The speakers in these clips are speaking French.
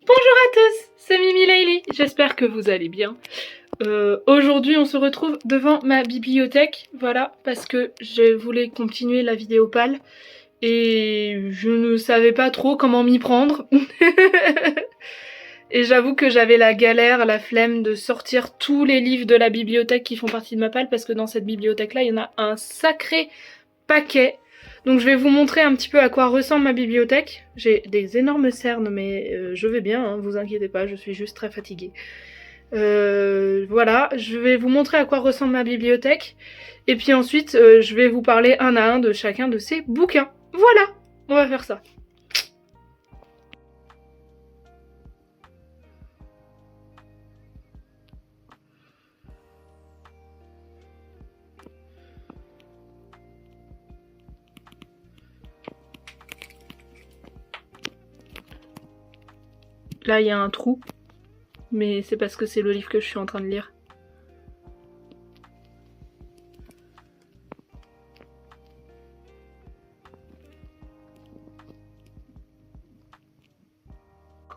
Bonjour à tous, c'est Mimi Layli, j'espère que vous allez bien. Aujourd'hui on se retrouve devant ma bibliothèque, voilà, parce que je voulais continuer la vidéo pâle et je ne savais pas trop comment m'y prendre. Et j'avoue que j'avais la galère, la flemme de sortir tous les livres de la bibliothèque qui font partie de ma palle, parce que dans cette bibliothèque là il y en a un sacré paquet. Donc je vais vous montrer un petit peu à quoi ressemble ma bibliothèque. J'ai des énormes cernes mais je vais bien, hein, vous inquiétez pas, je suis juste très fatiguée. Voilà, je vais vous montrer à quoi ressemble ma bibliothèque. Et puis ensuite je vais vous parler un à un de chacun de ces bouquins. Voilà, on va faire ça. Là il y a un trou, mais c'est parce que c'est le livre que je suis en train de lire.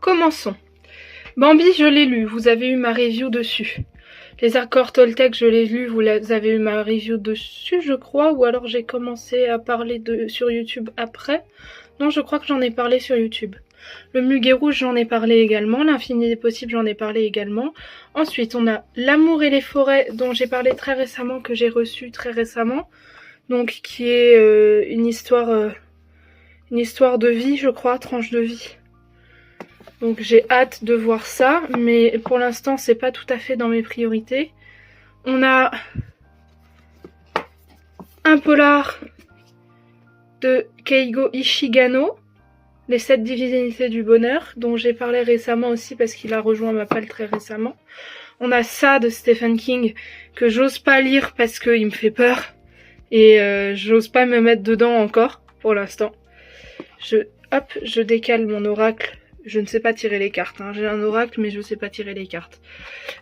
Commençons. Bambi, je l'ai lu, vous avez eu ma review dessus. Les accords Toltec, je l'ai lu, vous avez eu ma review dessus, je crois, ou alors j'ai commencé à parler sur YouTube après. Non, je crois que j'en ai parlé sur YouTube. Le Muguet Rouge, j'en ai parlé également. L'Infini des possibles, j'en ai parlé également. Ensuite, on a L'amour et les forêts, dont j'ai parlé très récemment, que j'ai reçu très récemment. Donc, qui est une histoire de vie, je crois, tranche de vie. Donc j'ai hâte de voir ça, mais pour l'instant c'est pas tout à fait dans mes priorités. On a un polar de Keigo Ishigano, Les 7 divinités du bonheur, dont j'ai parlé récemment aussi parce qu'il a rejoint ma palle très récemment. On a ça de Stephen King, que j'ose pas lire parce qu'il me fait peur. Et j'ose pas me mettre dedans encore, pour l'instant. Je décale mon oracle. Je ne sais pas tirer les cartes, hein. J'ai un oracle mais je sais pas tirer les cartes.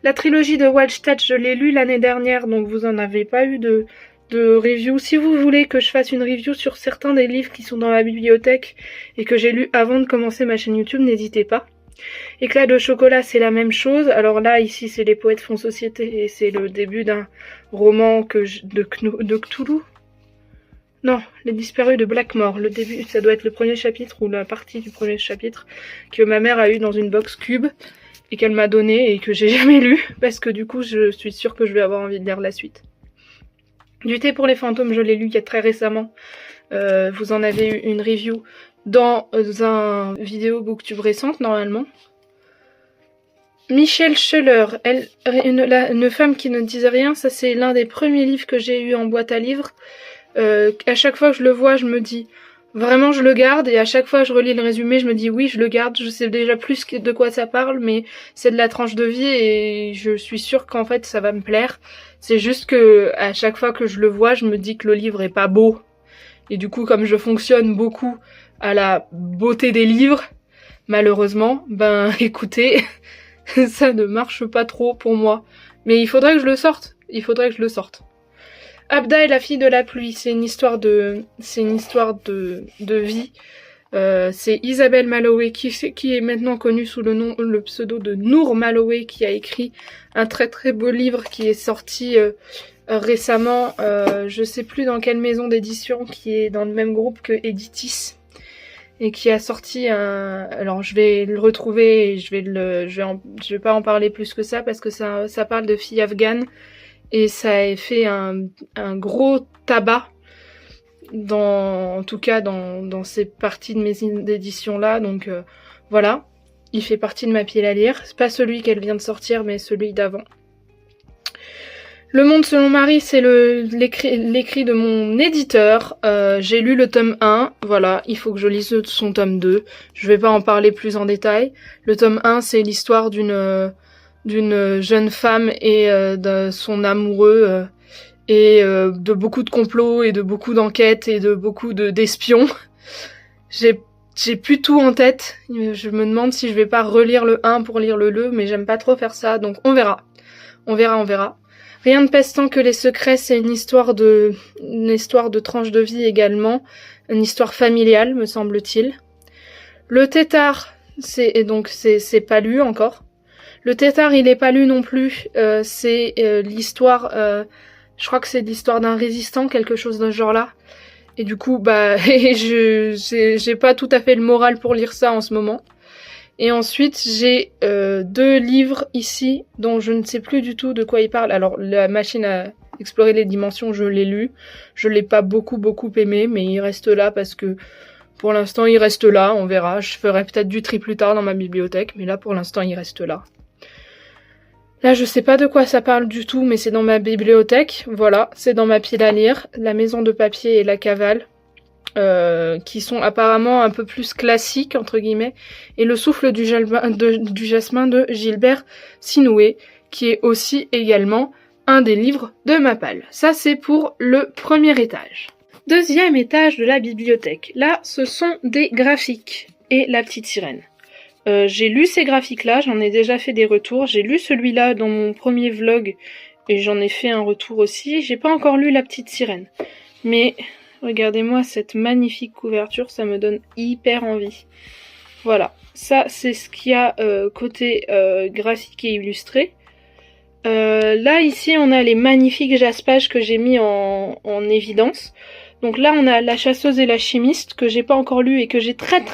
La trilogie de Waldstadt, je l'ai lue l'année dernière, donc vous en avez pas eu de review. Si vous voulez que je fasse une review sur certains des livres qui sont dans ma bibliothèque et que j'ai lus avant de commencer ma chaîne YouTube, n'hésitez pas. Éclat de chocolat, c'est la même chose. Alors là, ici, c'est Les poètes font société et c'est le début d'un roman de Cthulhu. Non, Les disparus de Blackmore. Le début, ça doit être le premier chapitre ou la partie du premier chapitre que ma mère a eu dans une box cube et qu'elle m'a donné et que j'ai jamais lu parce que du coup, je suis sûre que je vais avoir envie de lire la suite. Du thé pour les fantômes, je l'ai lu il y a très récemment. Vous en avez eu une review dans un vidéo booktube récente normalement. Michelle Schuller, une femme qui ne disait rien, ça c'est l'un des premiers livres que j'ai eu en boîte à livres. À chaque fois que je le vois, je me dis vraiment je le garde, et à chaque fois que je relis le résumé, je me dis oui je le garde, je sais déjà plus de quoi ça parle, mais c'est de la tranche de vie et je suis sûre qu'en fait ça va me plaire. C'est juste que à chaque fois que je le vois, je me dis que le livre est pas beau, et du coup comme je fonctionne beaucoup à la beauté des livres, malheureusement, ben écoutez, ça ne marche pas trop pour moi. Mais il faudrait que je le sorte, Abda et la fille de la pluie, c'est une histoire de vie. C'est Isabelle Malloway qui est maintenant connue sous le pseudo de Nour Malloway, qui a écrit un très très beau livre qui est sorti récemment. Je sais plus dans quelle maison d'édition, qui est dans le même groupe que Editis, et qui a sorti un. Alors je vais le retrouver et je vais pas en parler plus que ça parce que ça parle de filles afghanes. Et ça a fait un gros tabac, en tout cas dans ces parties de mes éditions là, donc voilà, il fait partie de ma pile à lire. C'est pas celui qu'elle vient de sortir, mais celui d'avant. Le monde selon Marie, c'est l'écrit de mon éditeur. J'ai lu le tome 1, voilà, il faut que je lise son tome 2. Je vais pas en parler plus en détail. Le tome 1, c'est l'histoire d'une jeune femme et de son amoureux et de beaucoup de complots et de beaucoup d'enquêtes et de beaucoup d'espions. J'ai plus tout en tête. Je me demande si je vais pas relire le 1 pour lire le 2, mais j'aime pas trop faire ça, donc on verra. On verra. Rien de pestant que les secrets, c'est une histoire de tranche de vie également, une histoire familiale, me semble-t-il. Le tétard C'est pas lu encore. Le Tétard, il est pas lu non plus. C'est l'histoire... je crois que c'est l'histoire d'un résistant, quelque chose de ce genre-là. Et du coup, bah, j'ai pas tout à fait le moral pour lire ça en ce moment. Et ensuite, j'ai 2 livres ici, dont je ne sais plus du tout de quoi ils parlent. Alors, la machine à explorer les dimensions, je l'ai lu. Je l'ai pas beaucoup aimé, mais il reste là parce que, pour l'instant, il reste là, on verra. Je ferai peut-être du tri plus tard dans ma bibliothèque, mais là, pour l'instant, il reste là. Là, je sais pas de quoi ça parle du tout, mais c'est dans ma bibliothèque. Voilà, c'est dans ma pile à lire. La maison de papier et la cavale, qui sont apparemment un peu plus classiques, entre guillemets. Et le souffle du jasmin de Gilbert Sinoué, qui est aussi également un des livres de ma palle. Ça, c'est pour le premier étage. Deuxième étage de la bibliothèque. Là, ce sont des graphiques et la petite sirène. J'ai lu ces graphiques-là, j'en ai déjà fait des retours. J'ai lu celui-là dans mon premier vlog et j'en ai fait un retour aussi. J'ai pas encore lu La Petite Sirène. Mais regardez-moi cette magnifique couverture, ça me donne hyper envie. Voilà, ça c'est ce qu'il y a côté graphique et illustré. Là ici on a les magnifiques jaspages que j'ai mis en évidence. Donc là on a La Chasseuse et la Chimiste que j'ai pas encore lu et que j'ai très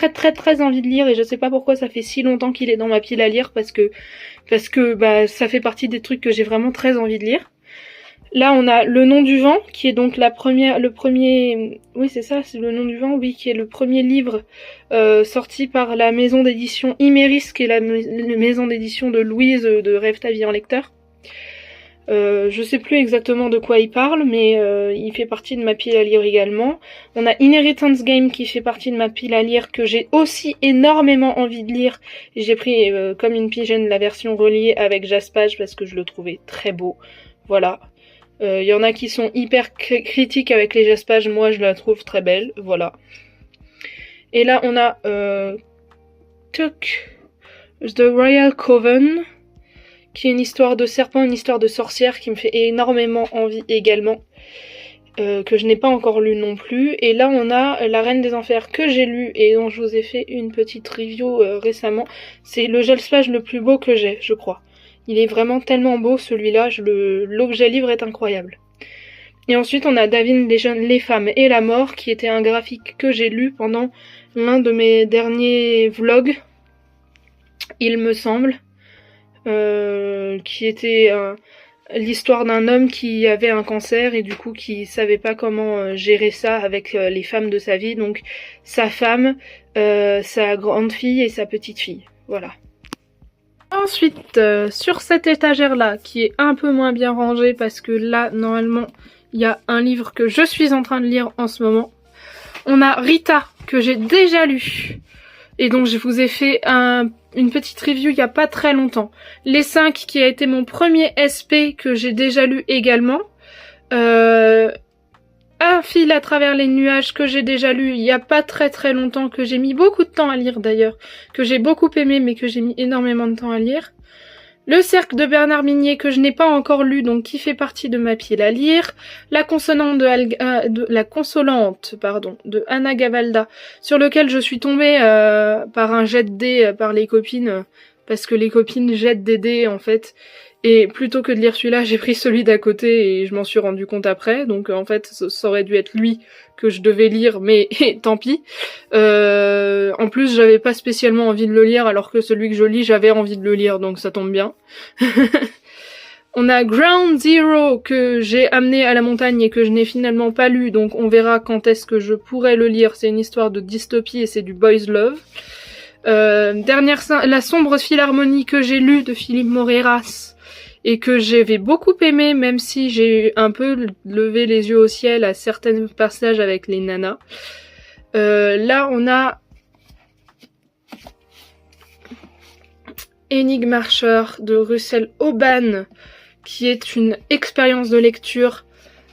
envie de lire, et je sais pas pourquoi ça fait si longtemps qu'il est dans ma pile à lire, parce que bah ça fait partie des trucs que j'ai vraiment très envie de lire. Là on a Le Nom du Vent qui est donc oui c'est ça, c'est Le Nom du Vent, oui, qui est le premier livre sorti par la maison d'édition Iméris, qui est la maison d'édition de Louise de Rêve ta vie en lecteur. Je sais plus exactement de quoi il parle, mais il fait partie de ma pile à lire également. On a Inheritance Game qui fait partie de ma pile à lire, que j'ai aussi énormément envie de lire. J'ai pris comme une pigeonne la version reliée avec jaspage parce que je le trouvais très beau. Voilà. Y en a qui sont hyper critiques avec les jaspages, moi je la trouve très belle. Voilà. Et là on a The Royal Coven, qui est une histoire de serpent, une histoire de sorcière qui me fait énormément envie également, que je n'ai pas encore lu non plus. Et là on a La Reine des Enfers que j'ai lu et dont je vous ai fait une petite review récemment. C'est le jaspage le plus beau que j'ai, je crois. Il est vraiment tellement beau celui-là, l'objet livre est incroyable. Et ensuite on a David, les jeunes, les femmes et la mort, qui était un graphique que j'ai lu pendant l'un de mes derniers vlogs, il me semble. Qui était l'histoire d'un homme qui avait un cancer et du coup qui savait pas comment gérer ça avec les femmes de sa vie, donc sa femme, sa grande fille et sa petite fille. Voilà. Ensuite, sur cette étagère là, qui est un peu moins bien rangée parce que là normalement il y a un livre que je suis en train de lire en ce moment, on a Rita que j'ai déjà lu et donc je vous ai fait une petite review il y a pas très longtemps. Les 5 qui a été mon premier SP que j'ai déjà lu également. Un fil à travers les nuages que j'ai déjà lu il y a pas très longtemps, que j'ai mis beaucoup de temps à lire d'ailleurs, que j'ai beaucoup aimé mais que j'ai mis énormément de temps à lire. Le Cercle de Bernard Minier que je n'ai pas encore lu, donc qui fait partie de ma pile à lire. La Consolante de Anna Gavalda, sur lequel je suis tombée par un jet de dés par les copines, parce que les copines jettent des dés en fait. Et plutôt que de lire celui-là, j'ai pris celui d'à côté et je m'en suis rendu compte après. Donc en fait, ça aurait dû être lui que je devais lire, mais tant pis. En plus, j'avais pas spécialement envie de le lire, alors que celui que je lis, j'avais envie de le lire, donc ça tombe bien. On a Ground Zero que j'ai amené à la montagne et que je n'ai finalement pas lu, donc on verra quand est-ce que je pourrais le lire. C'est une histoire de dystopie et c'est du boys love. La sombre philharmonie que j'ai lu de Philippe Moreras et que j'avais beaucoup aimé, même si j'ai un peu levé les yeux au ciel à certains passages avec les nanas. Là on a Énigme Marcheur de Russell Hoban, qui est une expérience de lecture,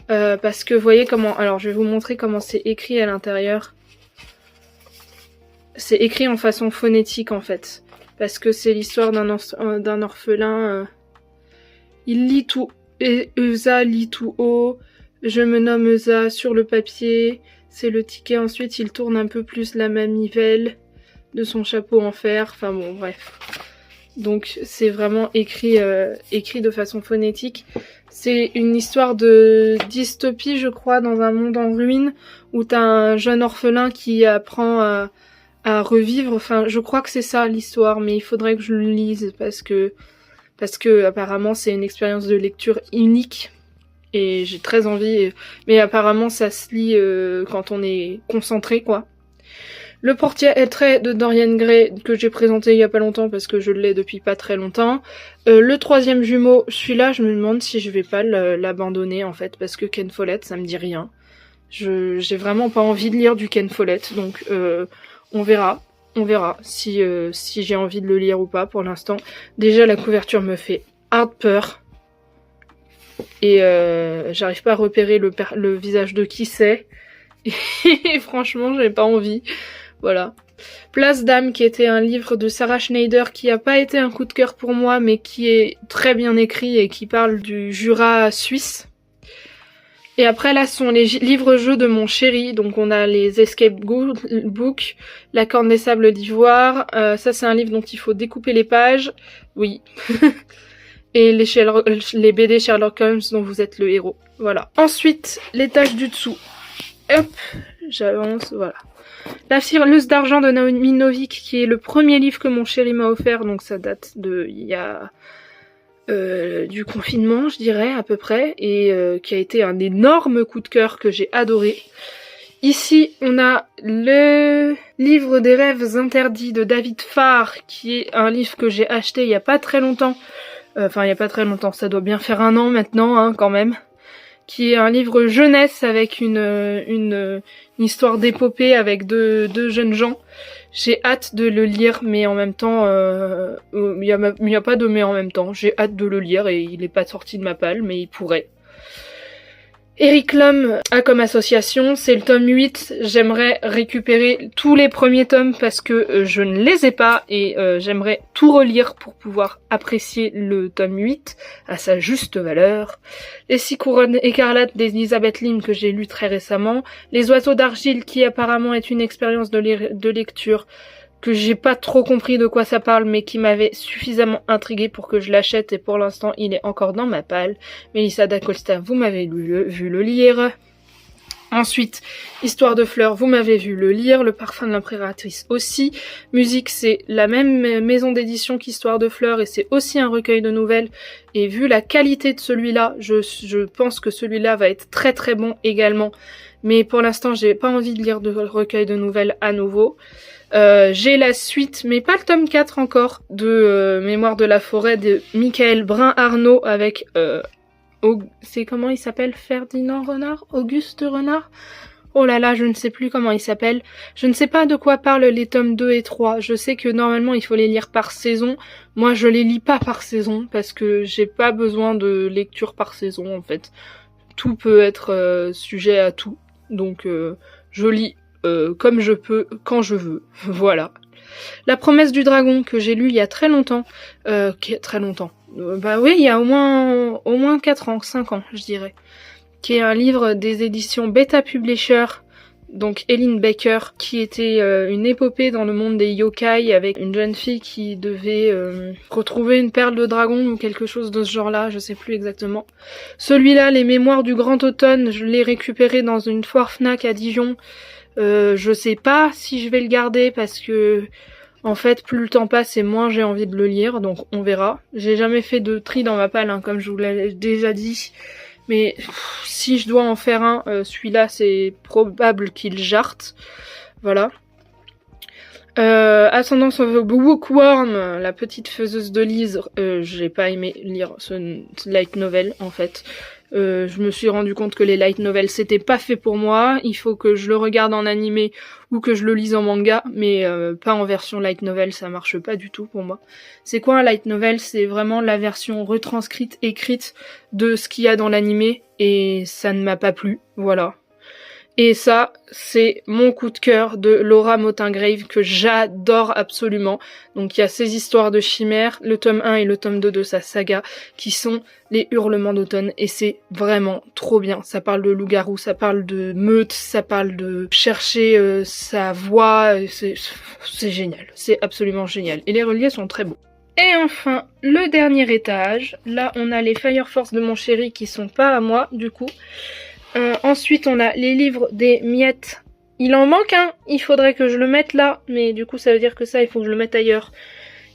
parce que vous voyez comment... Alors je vais vous montrer comment c'est écrit à l'intérieur. C'est écrit en façon phonétique en fait, parce que c'est l'histoire d'un orphelin. Il lit tout, et Eusa lit tout haut, je me nomme Eusa sur le papier, c'est le ticket, ensuite il tourne un peu plus la manivelle, de son chapeau en fer, enfin bon bref. Donc c'est vraiment écrit de façon phonétique. C'est une histoire de dystopie, je crois, dans un monde en ruine, où t'as un jeune orphelin qui apprend à revivre. Enfin, je crois que c'est ça l'histoire, mais il faudrait que je le lise parce que apparemment c'est une expérience de lecture unique et j'ai très envie. Mais apparemment ça se lit quand on est concentré, quoi. Le portrait de Dorian Gray que j'ai présenté il y a pas longtemps parce que je l'ai depuis pas très longtemps. Le troisième jumeau, celui-là, je me demande si je vais pas l'abandonner en fait parce que Ken Follett, ça me dit rien. J'ai vraiment pas envie de lire du Ken Follett, donc on verra si j'ai envie de le lire ou pas pour l'instant. Déjà la couverture me fait hard peur et j'arrive pas à repérer le visage de qui c'est. Et franchement, j'ai pas envie. Voilà. Place d'âme, qui était un livre de Sarah Schneider qui a pas été un coup de cœur pour moi, mais qui est très bien écrit et qui parle du Jura suisse. Et après là, ce sont les livres-jeux de mon chéri. Donc on a les Escape Books, La Corne des Sables d'Ivoire. Ça c'est un livre dont il faut découper les pages. Oui. Et les BD Sherlock Holmes dont vous êtes le héros. Voilà. Ensuite, l'étage du dessous. Hop, j'avance, voilà. La fileuse d'argent de Naomi Novik, qui est le premier livre que mon chéri m'a offert, donc ça date de il y a du confinement, je dirais, à peu près, et qui a été un énorme coup de cœur que j'ai adoré. Ici, on a le livre des rêves interdits de David Farr, qui est un livre que j'ai acheté il y a pas très longtemps. Enfin, il y a pas très longtemps, ça doit bien faire 1 an maintenant, hein, quand même. Qui est un livre jeunesse avec une histoire d'épopée avec deux jeunes gens. J'ai hâte de le lire, mais en même temps, il y a pas de mais en même temps. J'ai hâte de le lire et il est pas sorti de ma palle, mais il pourrait. Eric Lhomme a comme association, c'est le tome 8, j'aimerais récupérer tous les premiers tomes parce que je ne les ai pas et j'aimerais tout relire pour pouvoir apprécier le tome 8 à sa juste valeur. Les 6 couronnes écarlates d'Elizabeth Lim que j'ai lu très récemment, Les oiseaux d'argile qui apparemment est une expérience de lecture que j'ai pas trop compris de quoi ça parle, mais qui m'avait suffisamment intrigué pour que je l'achète, et pour l'instant il est encore dans ma palle. Mélissa d'Acosta, vous m'avez vu le lire. Ensuite, Histoire de fleurs, vous m'avez vu le lire. Le parfum de l'impératrice aussi. Musique, c'est la même maison d'édition qu'Histoire de fleurs, et c'est aussi un recueil de nouvelles. Et vu la qualité de celui-là, je pense que celui-là va être très très bon également. Mais pour l'instant, j'ai pas envie de lire de recueil de nouvelles à nouveau. J'ai la suite, mais pas le tome 4 encore, de Mémoire de la forêt de Michael Brun-Arnaud avec... c'est comment il s'appelle, Ferdinand Renard, Auguste Renard. Oh là là, je ne sais plus comment il s'appelle. Je ne sais pas de quoi parlent les tomes 2 et 3. Je sais que normalement il faut les lire par saison. Moi je les lis pas par saison parce que j'ai pas besoin de lecture par saison en fait. Tout peut être sujet à tout. Donc je lis comme je peux, quand je veux. Voilà. La promesse du dragon que j'ai lu il y a très longtemps. Qui est très longtemps. Bah oui, il y a au moins 4 ans, 5 ans, je dirais. Qui est un livre des éditions Beta Publisher, donc Eileen Baker, qui était une épopée dans le monde des yokai avec une jeune fille qui devait retrouver une perle de dragon ou quelque chose de ce genre-là, je sais plus exactement. Celui-là, Les Mémoires du Grand Automne, je l'ai récupéré dans une foire Fnac à Dijon. Je sais pas si je vais le garder parce que en fait plus le temps passe et moins j'ai envie de le lire, donc on verra. J'ai jamais fait de tri dans ma palle, hein, comme je vous l'ai déjà dit, mais si je dois en faire un, celui-là c'est probable qu'il jarte. Voilà. Ascendance of the Bookworm, la petite faiseuse de livres, j'ai pas aimé lire ce light novel en fait. Je me suis rendu compte que les light novels c'était pas fait pour moi, il faut que je le regarde en animé ou que je le lise en manga, mais pas en version light novel, ça marche pas du tout pour moi. C'est quoi un light novel? C'est vraiment la version retranscrite, écrite de ce qu'il y a dans l'animé, et ça ne m'a pas plu, voilà. Et ça, c'est mon coup de cœur de Laura Motingrave que j'adore absolument. Donc il y a ces histoires de chimères, le tome 1 et le tome 2 de sa saga, qui sont les hurlements d'automne. Et c'est vraiment trop bien. Ça parle de loup-garou, ça parle de meute, ça parle de chercher sa voix. C'est génial, c'est absolument génial. Et les reliefs sont très beaux. Et enfin, le dernier étage. Là, on a les Fire Force de mon chéri qui sont pas à moi, du coup. Ensuite, on a les livres des miettes. Il en manque un, il faudrait que je le mette là, mais du coup, ça veut dire que ça, il faut que je le mette ailleurs.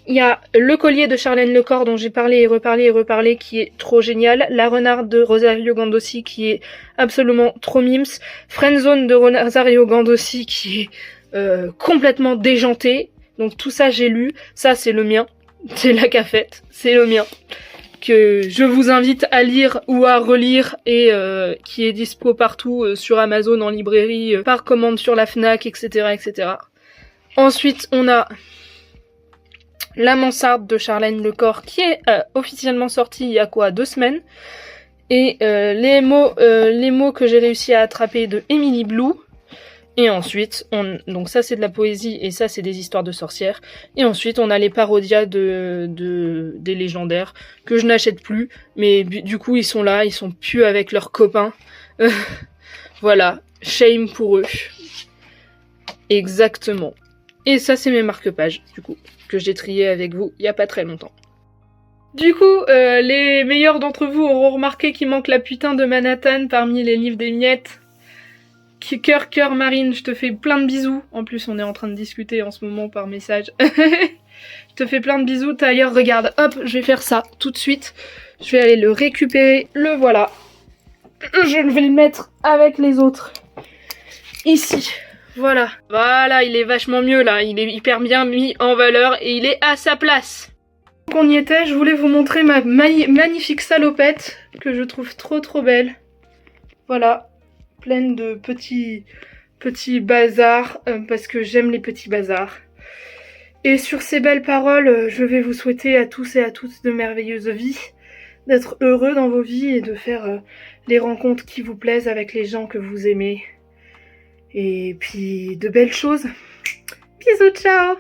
Il y a le collier de Charlène Lecor dont j'ai parlé et reparlé, qui est trop génial. La renarde de Rosario Gandossi, qui est absolument trop mims. Friendzone de Rosario Gandossi, qui est complètement déjantée. Donc tout ça, j'ai lu. Ça, c'est le mien. C'est la cafette, c'est le mien. Que je vous invite à lire ou à relire et qui est dispo partout sur Amazon, en librairie, par commande sur la Fnac, etc., etc. Ensuite, on a La Mansarde de Charlène Lecor qui est officiellement sortie il y a quoi, 2 semaines. Et les mots que j'ai réussi à attraper de Emily Blue. Et ensuite, donc ça c'est de la poésie et ça c'est des histoires de sorcières. Et ensuite on a les parodias des légendaires que je n'achète plus. Mais du coup ils sont là, ils sont plus avec leurs copains. Voilà, shame pour eux. Exactement. Et ça c'est mes marque-pages du coup, que j'ai trié avec vous il y a pas très longtemps. Du coup, les meilleurs d'entre vous auront remarqué qu'il manque la putain de Manhattan parmi les livres des miettes. Cœur, Marine, je te fais plein de bisous. En plus, on est en train de discuter en ce moment par message. Je te fais plein de bisous. D'ailleurs, regarde, hop, je vais faire ça tout de suite. Je vais aller le récupérer. Le voilà. Je vais le mettre avec les autres. Ici. Voilà. Voilà, il est vachement mieux là. Il est hyper bien mis en valeur et il est à sa place. Donc on y était, je voulais vous montrer ma magnifique salopette que je trouve trop belle. Voilà. Pleine de petits bazars, parce que j'aime les petits bazars. Et sur ces belles paroles, je vais vous souhaiter à tous et à toutes de merveilleuses vies, d'être heureux dans vos vies et de faire les rencontres qui vous plaisent avec les gens que vous aimez. Et puis de belles choses. Bisous, ciao!